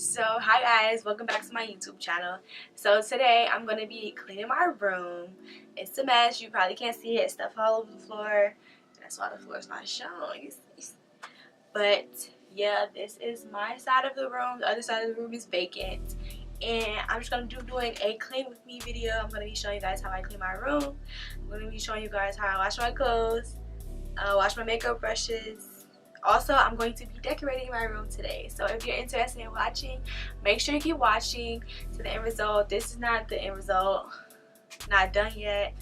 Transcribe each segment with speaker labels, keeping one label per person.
Speaker 1: So hi guys, welcome back to my YouTube channel. So today I'm going to be cleaning my room. It's a mess, you probably can't see it, stuff all over the floor. That's why the floor is not showing. But yeah, this is my side of the room. The other side of the room is vacant. And I'm just going to be doing a clean with me video. I'm going to be showing you guys how I clean my room. I'm going to be showing you guys how I wash my clothes, wash my makeup brushes. Also, I'm going to be decorating my room today. So if you're interested in watching, make sure you keep watching to the end result. This is not the end result. Not done yet.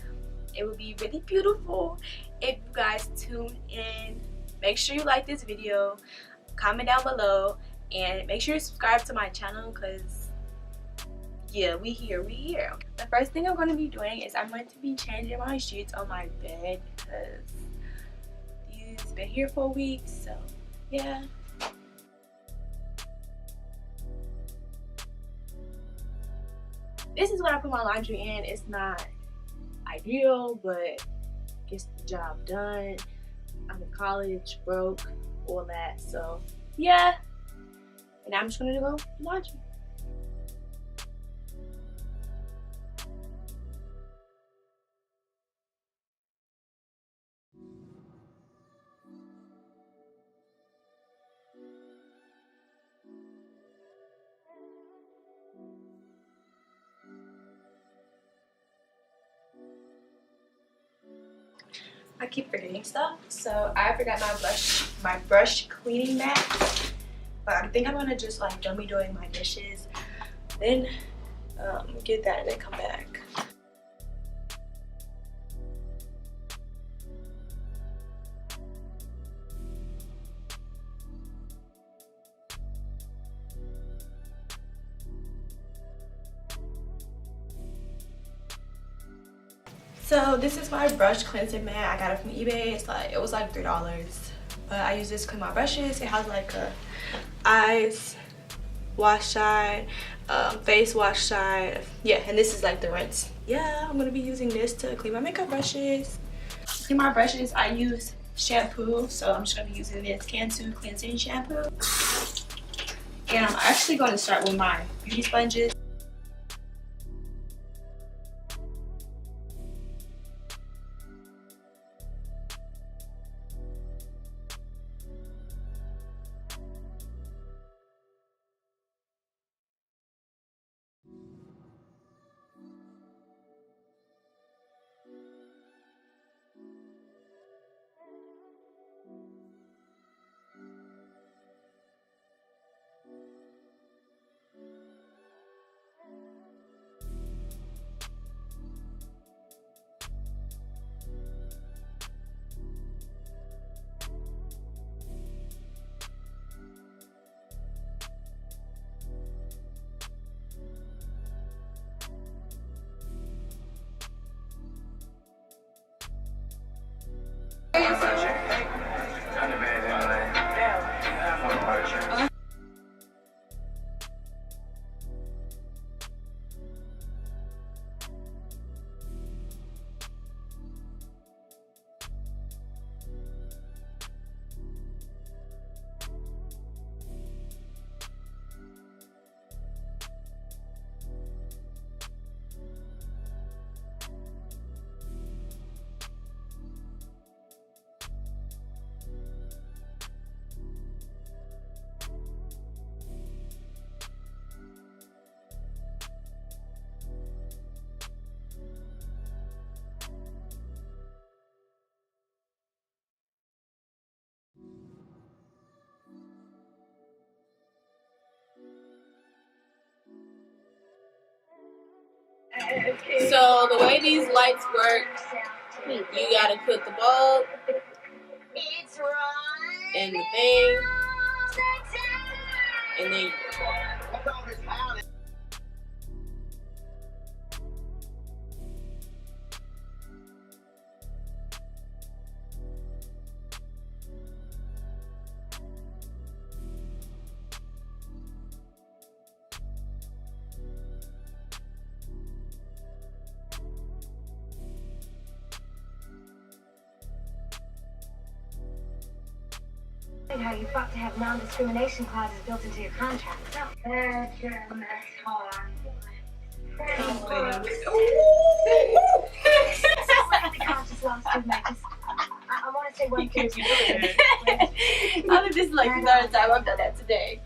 Speaker 1: It will be really beautiful if you guys tune in. Make sure you like this video, comment down below, and make sure you subscribe to my channel because yeah, we here. The first thing I'm going to be doing is I'm going to be changing my sheets on my bed because it's been here for a week, so yeah. This is what I put my laundry in. It's not ideal, but gets the job done. I'm in college, broke, all that, so yeah. And I'm just gonna go do laundry. I keep forgetting stuff, so I forgot my brush cleaning mat. But I think I'm gonna just like done me doing my dishes, then get that and then come back. So this is my brush cleansing mat. I got it from eBay. It was like $3, but I use this to clean my brushes. It has like a eyes wash side, face wash side. Yeah, and this is like the rinse. Yeah, I'm gonna be using this to clean my makeup brushes. To clean my brushes, I use shampoo, so I'm just gonna be using this Cantu cleansing shampoo. And I'm actually going to start with my beauty sponges. So the way these lights work, you gotta put the bulb in the thing, and then
Speaker 2: how you've got to have non-discrimination clauses built into your contract. So, that's your hard. Conscious lost two matches. I want to say one thing.
Speaker 1: I think this is like the third time I've done that today.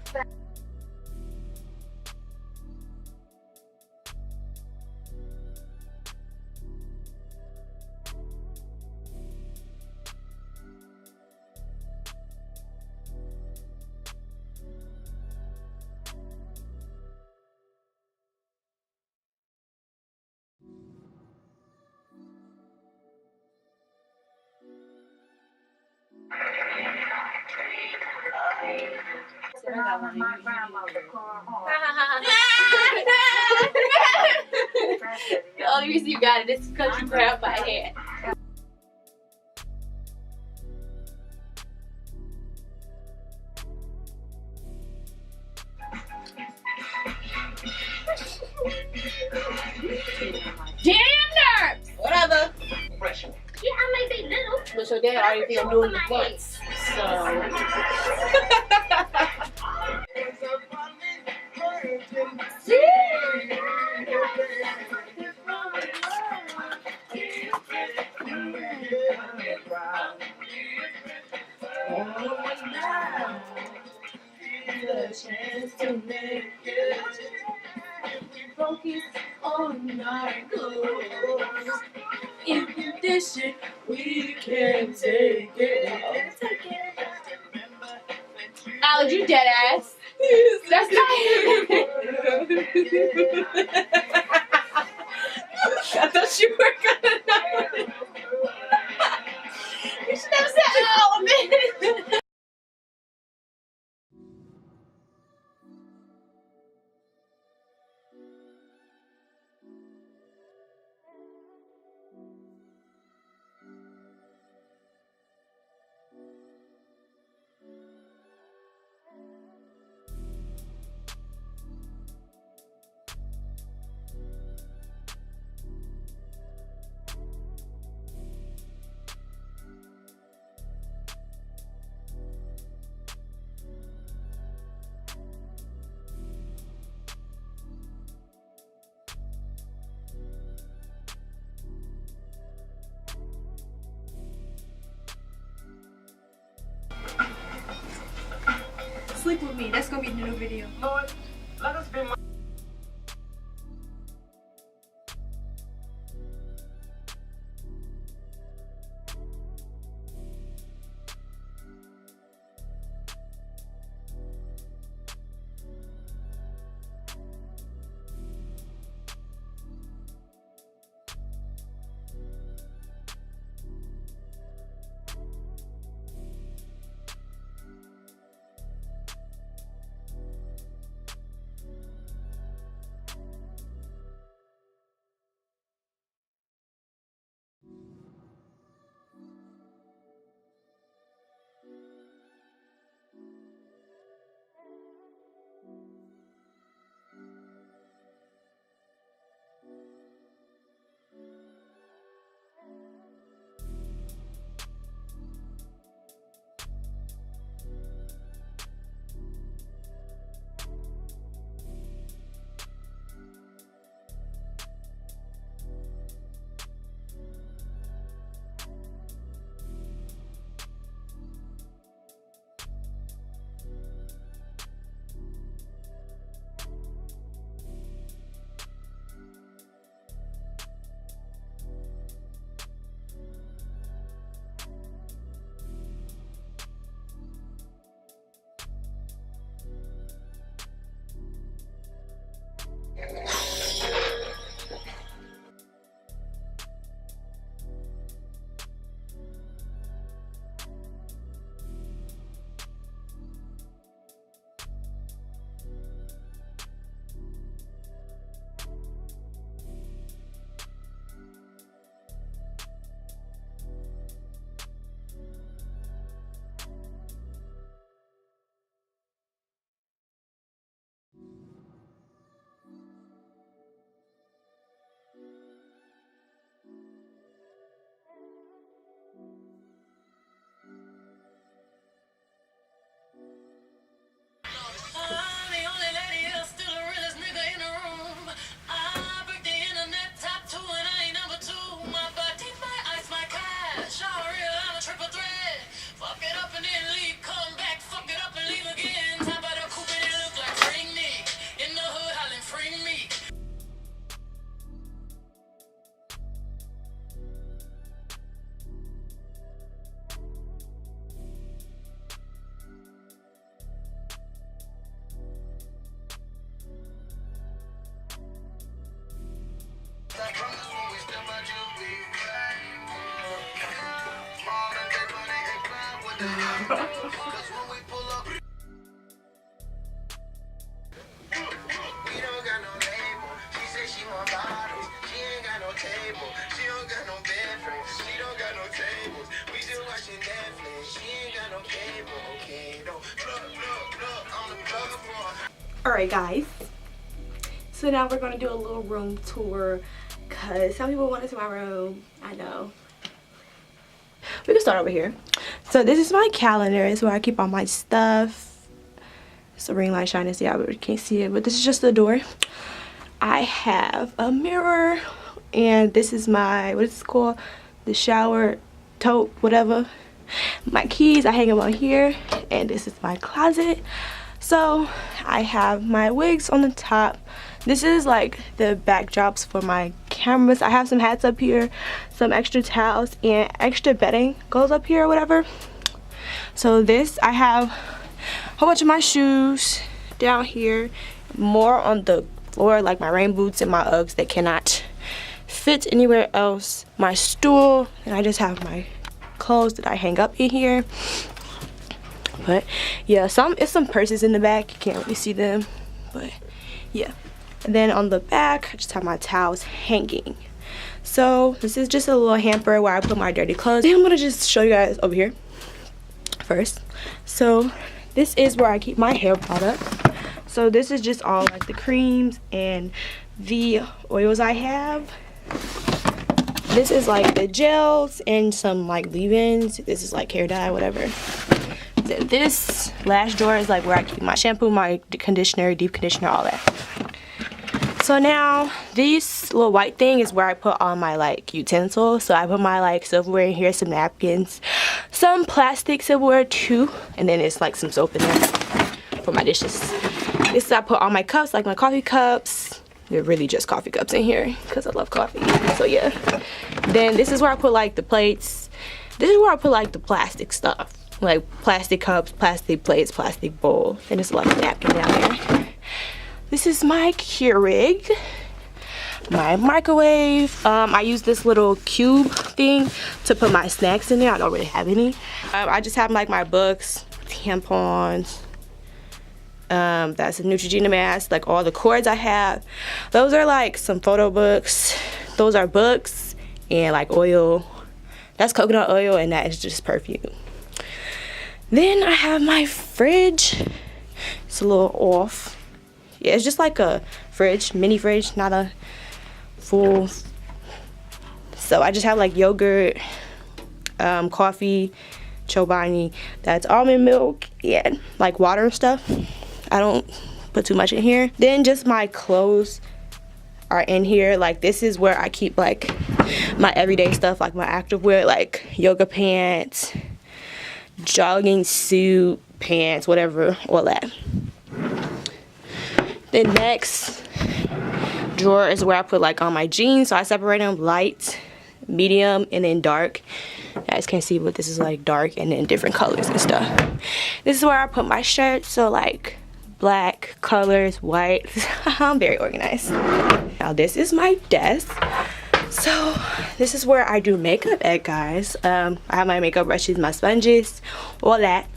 Speaker 1: The only reason you got it is because you grabbed my hand. Damn nerves! Whatever.
Speaker 2: Yeah, I may be little.
Speaker 1: But your dad already think I'm doing the butts. So. Chance to make it. Focus on our goals. If you dish it, we can take it. Alex, you dead ass. That's not it. I thought you were gonna know. You should have said, "Oh, man." Sleep with me. That's gonna be the new video.
Speaker 3: Lord, let us be
Speaker 1: Alright guys, so now we're going to do a little room tour because some people want to see my room. I know. We can start over here. So this is my calendar. It's where I keep all my stuff. It's a ring light shining, so y'all can't see it, but this is just the door. I have a mirror, and this is my, what is this called? The shower tote, whatever. My keys, I hang them on here, and this is my closet. So I have my wigs on the top. This is like the backdrops for my cameras. I have some hats up here, some extra towels, and extra bedding goes up here or whatever. So this, I have a whole bunch of my shoes down here, more on the floor, like my rain boots and my Uggs that cannot fit anywhere else. My stool, and I just have my clothes that I hang up in here. But yeah, it's some purses in the back. You can't really see them, but yeah. And then on the back, I just have my towels hanging. So this is just a little hamper where I put my dirty clothes. And I'm gonna just show you guys over here first. So this is where I keep my hair products. So this is just all like the creams and the oils I have. This is like the gels and some like leave-ins. This is like hair dye, whatever. Then this last drawer is like where I keep my shampoo, my conditioner, deep conditioner, all that. So now this little white thing is where I put all my like utensils. So I put my like silverware in here, some napkins, some plastic silverware too, and then it's like some soap in there for my dishes. This is I put all my cups, like my coffee cups. They're really just coffee cups in here because I love coffee. So yeah. Then this is where I put like the plates. This is where I put like the plastic stuff, like plastic cups, plastic plates, plastic bowl, and there's a lot of napkin down there. This is my Keurig, my microwave. I use this little cube thing to put my snacks in there. I don't really have any. I just have like my books, tampons. That's a Neutrogena mask, like all the cords I have. Those are like some photo books. Those are books and like oil. That's coconut oil, and that is just perfume. Then I have my fridge. It's a little off. Yeah, it's just like a fridge, mini fridge, not a full. So I just have like yogurt, coffee, Chobani, that's almond milk, and like water and stuff. I don't put too much in here. Then just my clothes are in here. Like this is where I keep like my everyday stuff, like my activewear, like yoga pants, jogging suit, pants, whatever, all that. The next drawer is where I put like all my jeans. So I separate them light, medium, and then dark. You guys can't see, but this is like dark and then different colors and stuff. This is where I put my shirts. So like black colors, white. I'm very organized. Now this is my desk. So this is where I do makeup at, guys. I have my makeup brushes, my sponges, all that.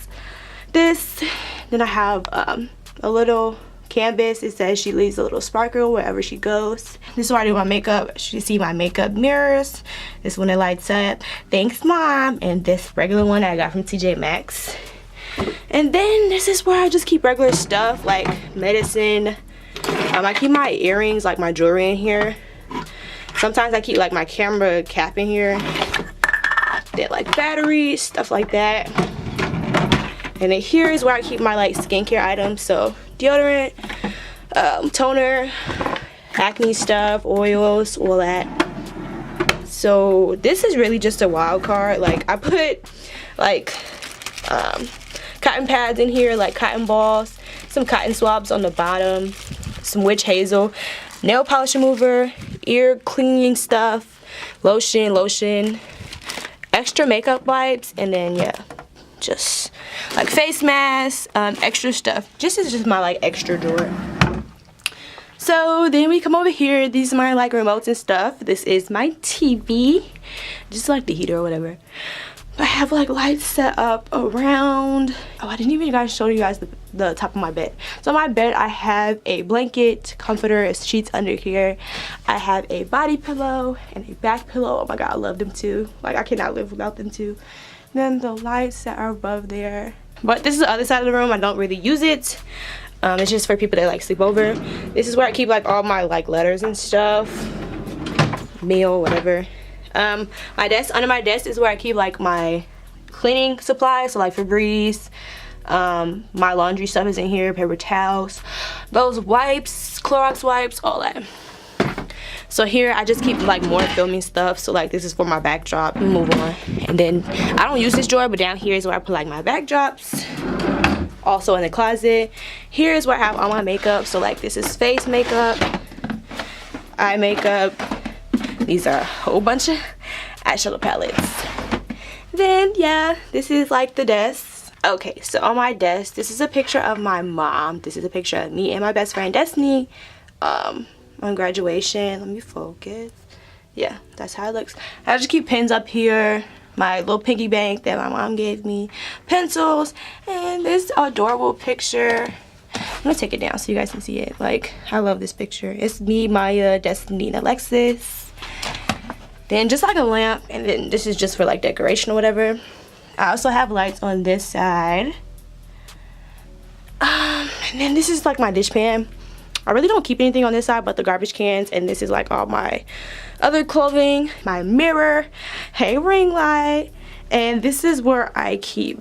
Speaker 1: Then I have a little canvas. It says she leaves a little sparkle wherever she goes. This is where I do my makeup. You see my makeup mirrors. This one that lights up. Thanks, Mom. And this regular one I got from TJ Maxx. And then this is where I just keep regular stuff like medicine. I keep my earrings, like my jewelry in here. Sometimes I keep like my camera cap in here. Then like batteries, stuff like that. And then here is where I keep my like skincare items. So deodorant, toner, acne stuff, oils, all that. So this is really just a wild card. Like I put like cotton pads in here, like cotton balls, some cotton swabs on the bottom, some witch hazel, nail polish remover, ear cleaning stuff, lotion, extra makeup wipes, and then yeah, just like face masks, extra stuff. This is just my like extra drawer. So then we come over here. These are my like remotes and stuff. This is my TV, just like the heater or whatever. I have like lights set up around. Oh, I didn't even show you guys the top of my bed. So on my bed I have a blanket, comforter, sheets under here. I have a body pillow and a back pillow. Oh my god, I love them too. Like I cannot live without them too. Then the lights that are above there. But this is the other side of the room. I don't really use it. It's just for people that like sleep over. This is where I keep like all my like letters and stuff, mail, whatever. My desk, under my desk is where I keep like my cleaning supplies, so like Febreze. My laundry stuff is in here, paper towels, those wipes, Clorox wipes, all that. So here I just keep like more filming stuff. So like this is for my backdrop. Move on. And then I don't use this drawer, but down here is where I put like my backdrops. Also in the closet, here is where I have all my makeup. So like this is face makeup, eye makeup. These are a whole bunch of eyeshadow palettes. Then yeah, this is like the desk. Okay, so on my desk, this is a picture of my mom. This is a picture of me and my best friend Destiny on graduation. Let me focus. Yeah, that's how it looks. I just keep pins up here, my little piggy bank that my mom gave me, pencils, and this adorable picture. I'm gonna take it down so you guys can see it. Like, I love this picture. It's me, Maya, Destiny, and Alexis. Then just like a lamp, and then this is just for like decoration or whatever. I also have lights on this side. And then this is like my dishpan. I really don't keep anything on this side but the garbage cans, and this is like all my other clothing, my mirror, a ring light, and this is where I keep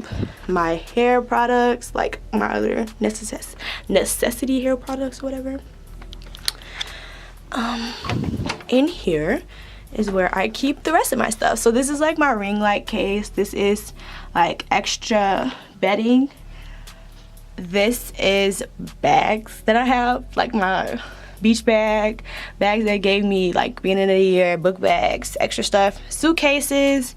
Speaker 1: my hair products, like my other necessity hair products, whatever. In here is where I keep the rest of my stuff. So this is like my ring light case. This is like extra bedding. This is bags that I have, like my beach bags they gave me like beginning of the year, book bags, extra stuff, suitcases,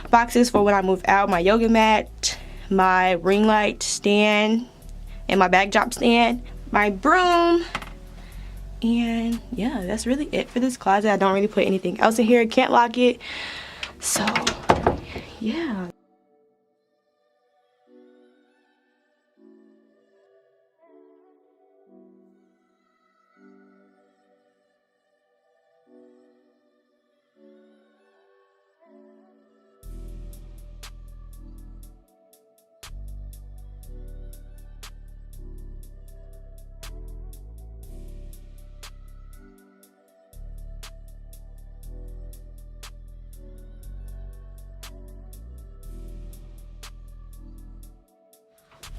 Speaker 1: boxes for when I move out, my yoga mat, my ring light stand, and my backdrop stand, my broom. And yeah, that's really it for this closet. I don't really put anything else in here. I can't lock it. So yeah.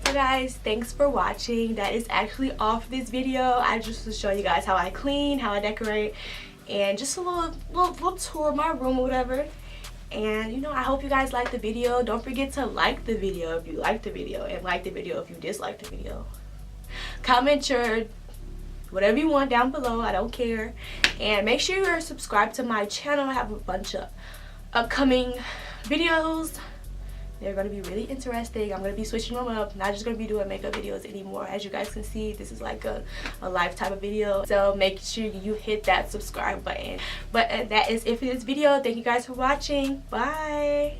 Speaker 1: So guys, thanks for watching. That is actually all for this video. I just was showing you guys how I clean, how I decorate, and just a little tour of my room or whatever. And you know, I hope you guys liked the video. Don't forget to like the video if you liked the video, and like the video if you disliked the video. Comment your whatever you want down below. I don't care. And make sure you're subscribed to my channel. I have a bunch of upcoming videos. They're going to be really interesting. I'm going to be switching them up. Not just going to be doing makeup videos anymore. As you guys can see, this is like a live type of video. So make sure you hit that subscribe button. But that is it for this video. Thank you guys for watching. Bye.